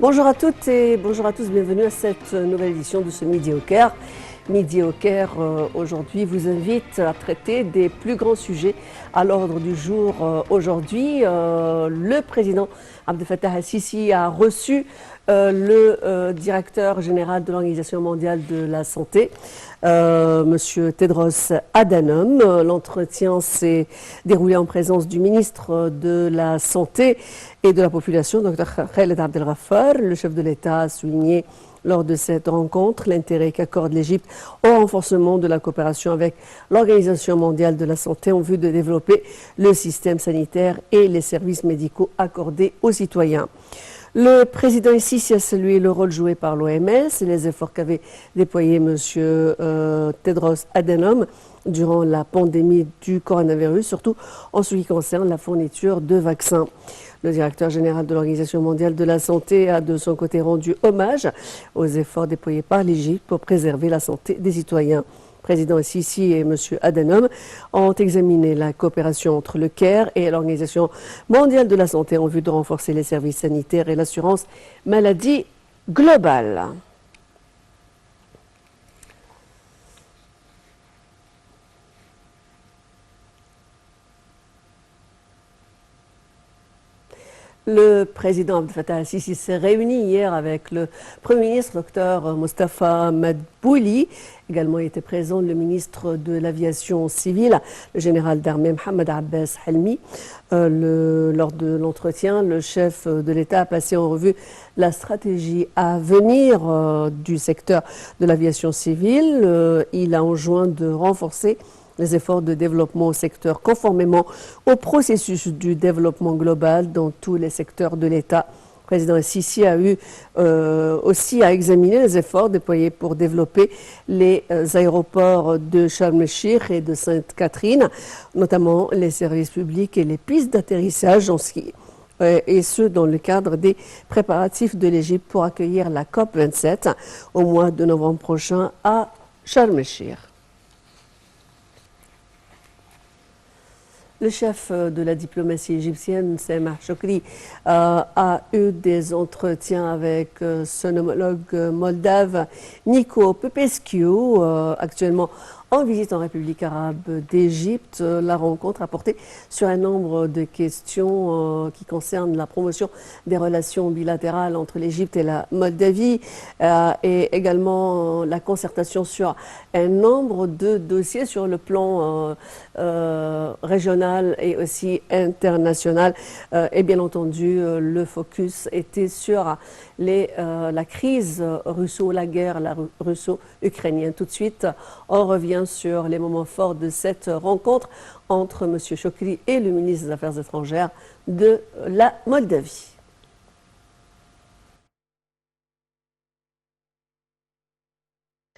Bonjour à toutes et bonjour à tous, bienvenue à cette nouvelle édition de ce Midi au Caire. Midi au Caire, aujourd'hui, vous invite à traiter des plus grands sujets à l'ordre du jour. Aujourd'hui, le président Abdel Fattah al-Sisi a reçu le directeur général de l'Organisation mondiale de la santé, Monsieur Tedros Adhanom. L'entretien s'est déroulé en présence du ministre de la Santé et de la Population, Dr Khaled Abdel Ghaffar. Le chef de l'État a souligné lors de cette rencontre l'intérêt qu'accorde l'Égypte au renforcement de la coopération avec l'Organisation mondiale de la santé en vue de développer le système sanitaire et les services médicaux accordés aux citoyens. Le président Sisi a salué le rôle joué par l'OMS et les efforts qu'avait déployé M. Tedros Adhanom durant la pandémie du coronavirus, surtout en ce qui concerne la fourniture de vaccins. Le directeur général de l'Organisation mondiale de la santé a de son côté rendu hommage aux efforts déployés par l'Égypte pour préserver la santé des citoyens. Le président Sisi et M. Adhanom ont examiné la coopération entre le Caire et l'Organisation mondiale de la santé en vue de renforcer les services sanitaires et l'assurance maladie globale. Le président Abdel Fattah al-Sisi s'est réuni hier avec le Premier ministre, Dr Mostafa Madbouli. Également était présent le ministre de l'Aviation civile, le général d'armée Mohamed Abbas Helmi. Lors de l'entretien, le chef de l'État a passé en revue la stratégie à venir du secteur de l'aviation civile. Il a enjoint de renforcer les efforts de développement au secteur conformément au processus du développement global dans tous les secteurs de l'État. Le président Sisi a eu aussi à examiner les efforts déployés pour développer les aéroports de Sharm el-Sheikh et de Sainte-Catherine, notamment les services publics et les pistes d'atterrissage et ce dans le cadre des préparatifs de l'Égypte pour accueillir la COP27 au mois de novembre prochain à Sharm el-Sheikh. Le chef de la diplomatie égyptienne, Sameh Shoukry, a eu des entretiens avec son homologue moldave, Nico Popescu, actuellement en visite en République arabe d'Égypte. La rencontre a porté sur un nombre de questions qui concernent la promotion des relations bilatérales entre l'Égypte et la Moldavie et également la concertation sur un nombre de dossiers sur le plan régional et aussi international. Et bien entendu, le focus était sur la crise la guerre russo-ukrainienne. Tout de suite, on revient sur les moments forts de cette rencontre entre M. Shoukry et le ministre des Affaires étrangères de la Moldavie.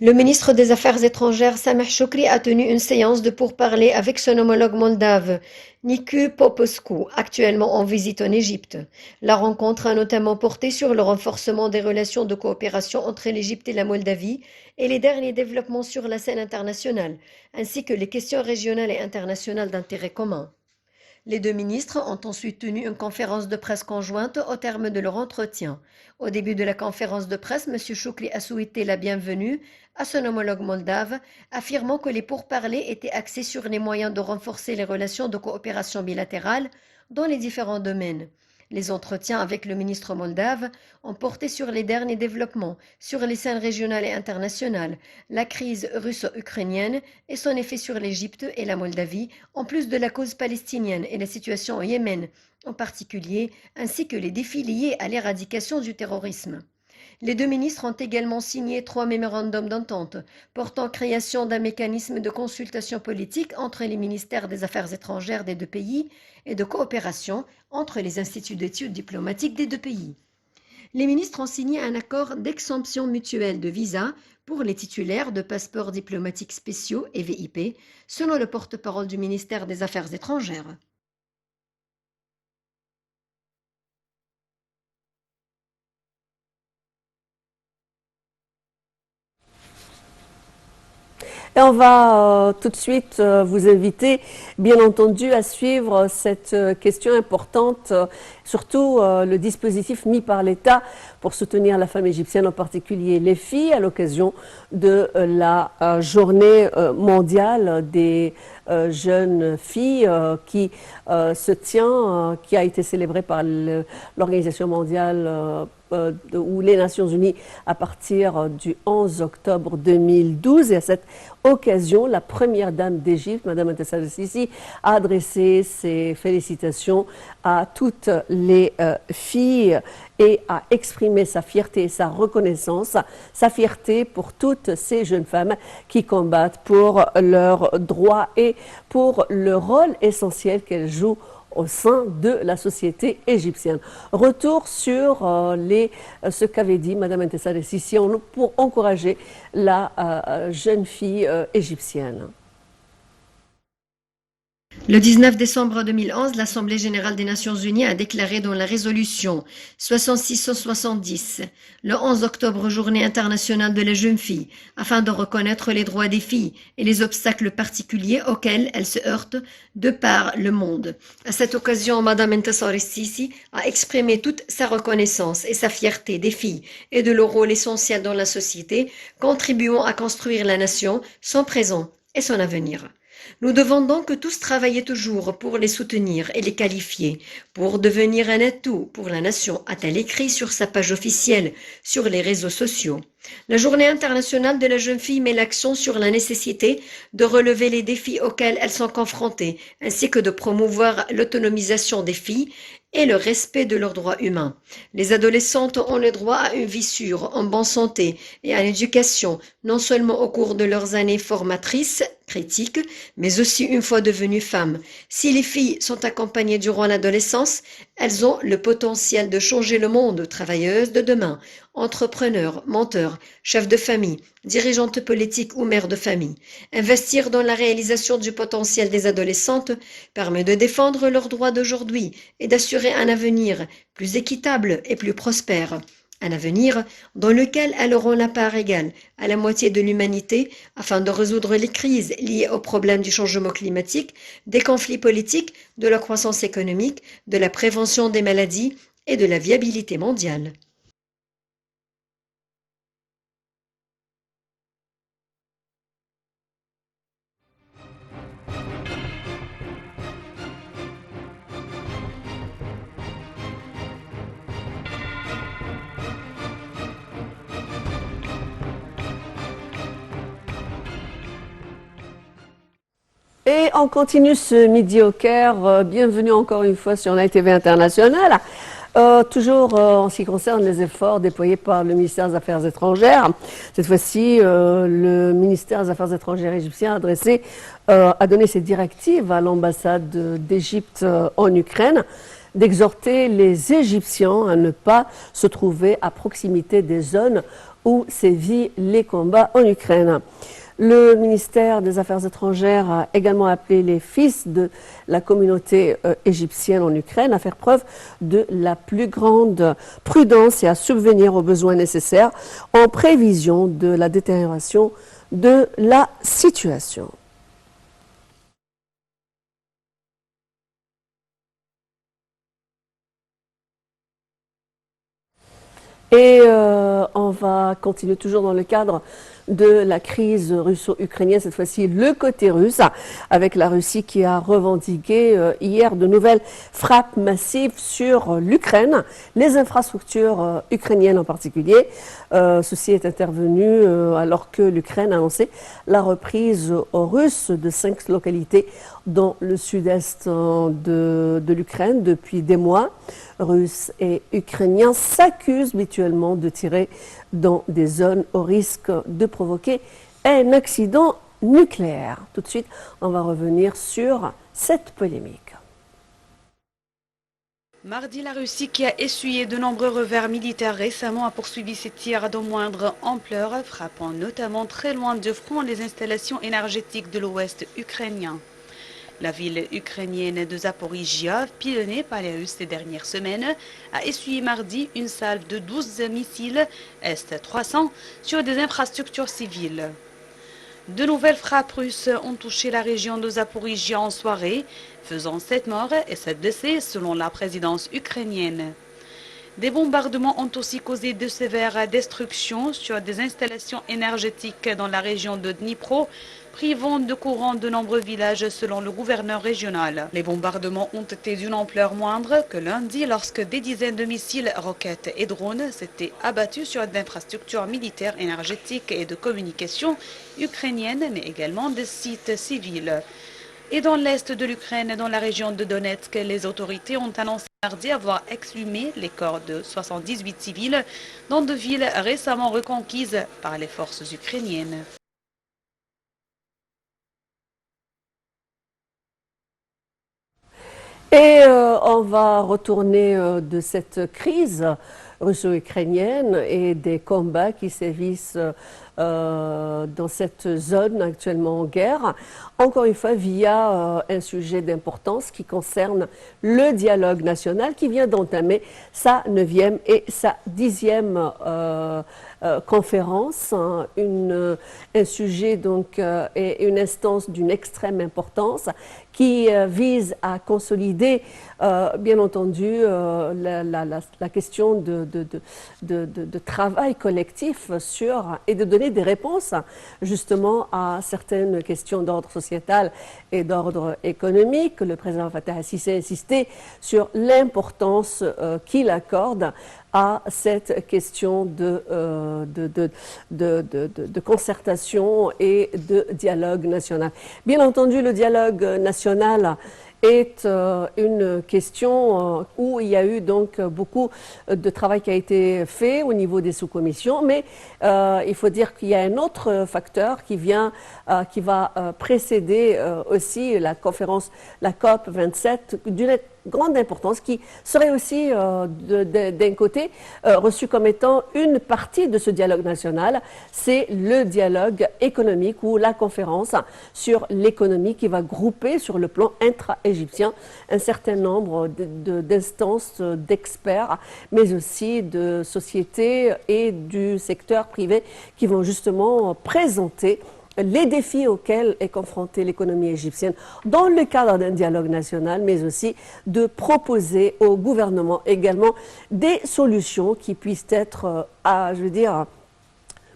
Le ministre des Affaires étrangères, Sameh Shoukry, a tenu une séance de pourparlers avec son homologue moldave, Nicu Popescu, actuellement en visite en Égypte. La rencontre a notamment porté sur le renforcement des relations de coopération entre l'Égypte et la Moldavie et les derniers développements sur la scène internationale, ainsi que les questions régionales et internationales d'intérêt commun. Les deux ministres ont ensuite tenu une conférence de presse conjointe au terme de leur entretien. Au début de la conférence de presse, M. Shoukry a souhaité la bienvenue à son homologue moldave, affirmant que les pourparlers étaient axés sur les moyens de renforcer les relations de coopération bilatérale dans les différents domaines. Les entretiens avec le ministre moldave ont porté sur les derniers développements, sur les scènes régionales et internationales, la crise russo-ukrainienne et son effet sur l'Égypte et la Moldavie, en plus de la cause palestinienne et la situation au Yémen en particulier, ainsi que les défis liés à l'éradication du terrorisme. Les deux ministres ont également signé 3 mémorandums d'entente portant création d'un mécanisme de consultation politique entre les ministères des Affaires étrangères des deux pays et de coopération entre les instituts d'études diplomatiques des deux pays. Les ministres ont signé un accord d'exemption mutuelle de visa pour les titulaires de passeports diplomatiques spéciaux et VIP, selon le porte-parole du ministère des Affaires étrangères. Et on va tout de suite vous inviter, bien entendu, à suivre cette question importante surtout le dispositif mis par l'État pour soutenir la femme égyptienne, en particulier les filles, à l'occasion de la journée mondiale des jeunes filles qui se tient, qui a été célébrée par l'Organisation mondiale ou les Nations Unies à partir du 11 octobre 2012. Et à cette occasion, la première dame d'Égypte, Mme Ntessa el-Sisi, a adressé ses félicitations à toutes les filles et a exprimé sa fierté et sa reconnaissance, sa fierté pour toutes ces jeunes femmes qui combattent pour leurs droits et pour le rôle essentiel qu'elles jouent au sein de la société égyptienne. Retour sur ce qu'avait dit Mme Ntessa el-Sisi pour encourager la jeune fille égyptienne. Le 19 décembre 2011, l'Assemblée générale des Nations unies a déclaré dans la résolution 6670 le 11 octobre, journée internationale de la jeune fille, afin de reconnaître les droits des filles et les obstacles particuliers auxquels elles se heurtent de par le monde. À cette occasion, Mme Ntessa el-Sisi a exprimé toute sa reconnaissance et sa fierté des filles et de leur rôle essentiel dans la société, contribuant à construire la nation, son présent et son avenir. Nous devons donc tous travailler toujours pour les soutenir et les qualifier, pour devenir un atout pour la nation, a-t-elle écrit sur sa page officielle sur les réseaux sociaux. La Journée internationale de la jeune fille met l'accent sur la nécessité de relever les défis auxquels elles sont confrontées, ainsi que de promouvoir l'autonomisation des filles et le respect de leurs droits humains. Les adolescentes ont le droit à une vie sûre, en bonne santé et à l'éducation, non seulement au cours de leurs années formatrices, critiques, mais aussi une fois devenues femmes. Si les filles sont accompagnées durant l'adolescence, elles ont le potentiel de changer le monde, travailleuses de demain, entrepreneurs, menteurs, chefs de famille, dirigeantes politiques ou mères de famille. Investir dans la réalisation du potentiel des adolescentes permet de défendre leurs droits d'aujourd'hui et d'assurer un avenir plus équitable et plus prospère. Un avenir dans lequel elles auront la part égale à la moitié de l'humanité afin de résoudre les crises liées aux problèmes du changement climatique, des conflits politiques, de la croissance économique, de la prévention des maladies et de la viabilité mondiale. Et on continue ce Midi au Caire. Bienvenue encore une fois sur la TV internationale. Toujours en ce qui concerne les efforts déployés par le ministère des Affaires étrangères. Cette fois-ci, le ministère des Affaires étrangères égyptien a donné ses directives à l'ambassade d'Égypte en Ukraine d'exhorter les Égyptiens à ne pas se trouver à proximité des zones où sévissent les combats en Ukraine. Le ministère des Affaires étrangères a également appelé les fils de la communauté égyptienne en Ukraine à faire preuve de la plus grande prudence et à subvenir aux besoins nécessaires en prévision de la détérioration de la situation. Et on va continuer toujours dans le cadre de la crise russo-ukrainienne, cette fois-ci le côté russe, avec la Russie qui a revendiqué hier de nouvelles frappes massives sur l'Ukraine, les infrastructures ukrainiennes en particulier. Ceci est intervenu alors que l'Ukraine a annoncé la reprise russe de 5 localités dans le sud-est de l'Ukraine depuis des mois. Russes et Ukrainiens s'accusent mutuellement de tirer dans des zones au risque de provoquer un accident nucléaire. Tout de suite, on va revenir sur cette polémique. Mardi, la Russie, qui a essuyé de nombreux revers militaires récemment, a poursuivi ses tirs de moindre ampleur, frappant notamment très loin du front les installations énergétiques de l'ouest ukrainien. La ville ukrainienne de Zaporizhia, pilonnée par les Russes ces dernières semaines, a essuyé mardi une salve de 12 missiles S-300 sur des infrastructures civiles. De nouvelles frappes russes ont touché la région de Zaporijia en soirée, faisant 7 morts et 7 blessés selon la présidence ukrainienne. Des bombardements ont aussi causé de sévères destructions sur des installations énergétiques dans la région de Dnipro, privant de courant de nombreux villages selon le gouverneur régional. Les bombardements ont été d'une ampleur moindre que lundi lorsque des dizaines de missiles, roquettes et drones s'étaient abattus sur d'infrastructures militaires, énergétiques et de communication ukrainiennes, mais également des sites civils. Et dans l'est de l'Ukraine, dans la région de Donetsk, les autorités ont annoncé mardi avoir exhumé les corps de 78 civils dans deux villes récemment reconquises par les forces ukrainiennes. Et on va retourner de cette crise russo-ukrainienne et des combats qui sévissent dans cette zone actuellement en guerre, encore une fois via un sujet d'importance qui concerne le dialogue national qui vient d'entamer sa 9e et sa 10e conférence, hein, un sujet donc et une instance d'une extrême importance qui vise à consolider bien entendu la question de travail collectif sur et de donner des réponses justement à certaines questions d'ordre sociétal et d'ordre économique. Le président Fattah al-Sisi a insisté sur l'importance qu'il accorde à cette question de concertation et de dialogue national. Bien entendu, le dialogue national est une question où il y a eu donc beaucoup de travail qui a été fait au niveau des sous-commissions, mais il faut dire qu'il y a un autre facteur qui va précéder aussi la conférence, la COP 27, d'une grande importance, qui serait aussi d'un côté reçu comme étant une partie de ce dialogue national, c'est le dialogue économique ou la conférence sur l'économie qui va grouper sur le plan intra-égyptien un certain nombre d'instances, d'experts, mais aussi de sociétés et du secteur privé qui vont justement présenter les défis auxquels est confrontée l'économie égyptienne dans le cadre d'un dialogue national, mais aussi de proposer au gouvernement également des solutions qui puissent être,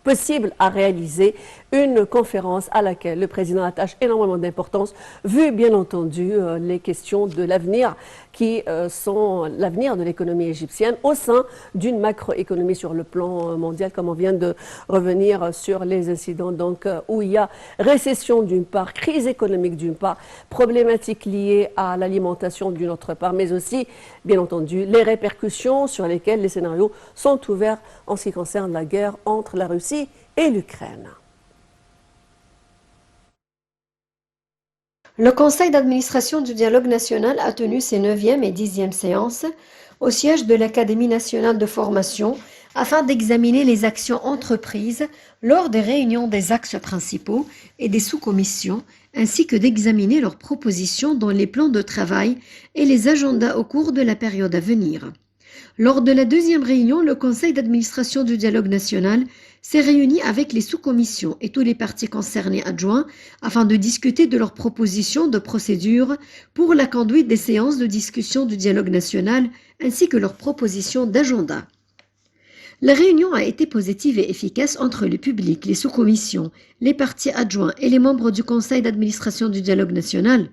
possible à réaliser, une conférence à laquelle le président attache énormément d'importance, vu bien entendu les questions de l'avenir qui sont l'avenir de l'économie égyptienne au sein d'une macroéconomie sur le plan mondial, comme on vient de revenir sur les incidents donc, où il y a récession d'une part, crise économique d'une part, problématiques liées à l'alimentation d'une autre part, mais aussi, bien entendu, les répercussions sur lesquelles les scénarios sont ouverts en ce qui concerne la guerre entre la Russie et l'Ukraine. Le Conseil d'administration du dialogue national a tenu ses 9e et 10e séances au siège de l'Académie nationale de formation afin d'examiner les actions entreprises lors des réunions des axes principaux et des sous-commissions, ainsi que d'examiner leurs propositions dans les plans de travail et les agendas au cours de la période à venir. Lors de la 2e réunion, le Conseil d'administration du dialogue national s'est réuni avec les sous-commissions et tous les partis concernés adjoints afin de discuter de leurs propositions de procédure pour la conduite des séances de discussion du dialogue national ainsi que leurs propositions d'agenda. La réunion a été positive et efficace entre le public, les sous-commissions, les partis adjoints et les membres du Conseil d'administration du dialogue national,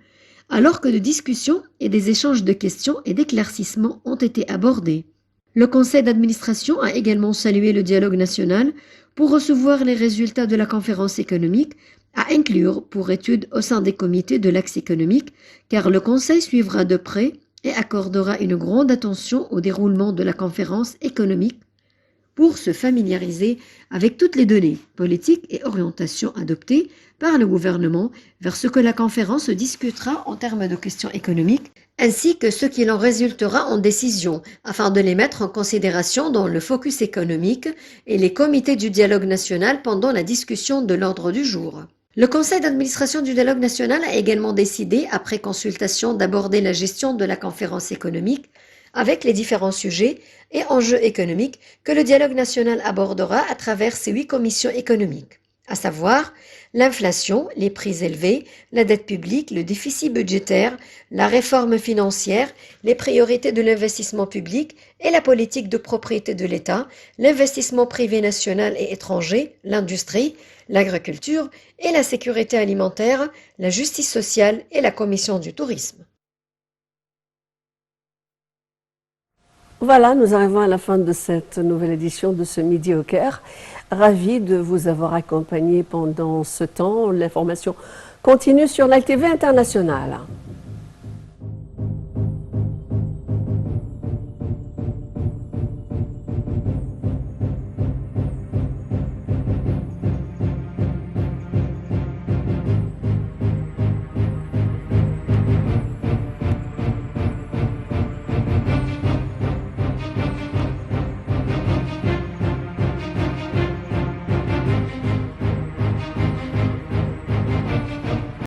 alors que de discussions et des échanges de questions et d'éclaircissements ont été abordés. Le Conseil d'administration a également salué le dialogue national pour recevoir les résultats de la conférence économique à inclure pour étude au sein des comités de l'axe économique, car le Conseil suivra de près et accordera une grande attention au déroulement de la conférence économique pour se familiariser avec toutes les données, politiques et orientations adoptées par le gouvernement vers ce que la conférence discutera en termes de questions économiques, ainsi que ce qu'il en résultera en décision, afin de les mettre en considération dans le focus économique et les comités du dialogue national pendant la discussion de l'ordre du jour. Le Conseil d'administration du dialogue national a également décidé, après consultation, d'aborder la gestion de la conférence économique avec les différents sujets et enjeux économiques que le dialogue national abordera à travers ses 8 commissions économiques. à savoir l'inflation, les prix élevés, la dette publique, le déficit budgétaire, la réforme financière, les priorités de l'investissement public et la politique de propriété de l'État, l'investissement privé national et étranger, l'industrie, l'agriculture et la sécurité alimentaire, la justice sociale et la commission du tourisme. Voilà, nous arrivons à la fin de cette nouvelle édition de ce Midi au Caire. Ravi de vous avoir accompagné pendant ce temps. L'information continue sur l'ALTV internationale.